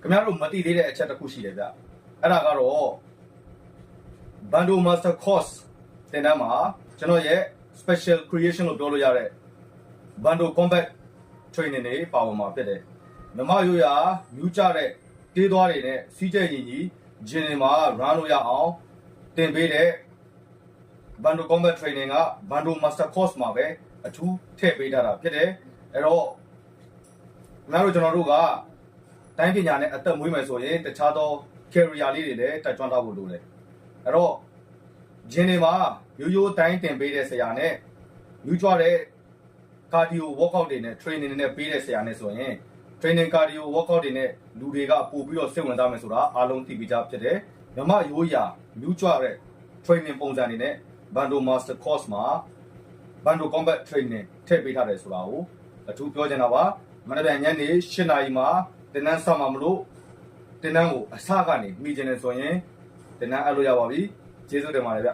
ခင်ဗျားတို့မသိသေးတဲ့အချက်တစ်ခုရှိတယ်ဗျအဲ့ဒါကတော့ Bando Master Course သင်တန်းမှာကျွန်တော်ရဲ့ special creation လို့ပြောလို့ရတဲ့ Bando Combat Training တွေပါဝင်မှာဖြစ်တယ်မြမရိုးရာမြူးကြတဲ့တေးသွားတွေနဲ့စီးကျဲရင်ကြီးဂျင်းတွေမှာ run လို့ရအောင်သင်ပေးတဲ့ Bando Combat Training က Bando Master Course မှာပဲအထူးထည့်ပေးထားတာဖြစ်တယ်အဲ့တော့ခင်ဗျားတို့ကျွန်တော်တို့ကတိုင်းပညာနဲ့အသက်မွေးမယ်ဆိုရင်တခြားသော career လေးတွေလည်းတက်ကြွထားဖို့လိုတယ်အဲ့တော့ဂျင်းတွေမှာရိုးရိုးတိုင်းတင်ပေးတဲ့ဆရာနဲ့ယူကြွတဲ့ cardio workout တွေနဲ့ training တွေနဲ့ပေးတဲ့ဆရာနဲ့ဆိုရင် training cardio workout တွေနဲ့လူတွေကပို့ပြီးတော့စိတ်ဝင်စားမယ်ဆိုတာအားလုံးသိပြီးသားဖြစ်တယ်မြမရိုးရာယူကြွတဲ့ training ပုံစံတွေနဲ့ Bando Master Course မှာ Bando Combat Training ထည့်ပေးထားတယ်ဆိုတာကိုအထူးပြောချင်တာပါမနေ့ကညနေ8 နာရီမှာသင်တန်းစမှာမလို့သင်တန်းကိုအစကနေမိချင်တယ်ဆိုရင်သင်တန်းအပ်လို့ရပါပြီကျေးဇူးတင်ပါတယ်ဗျ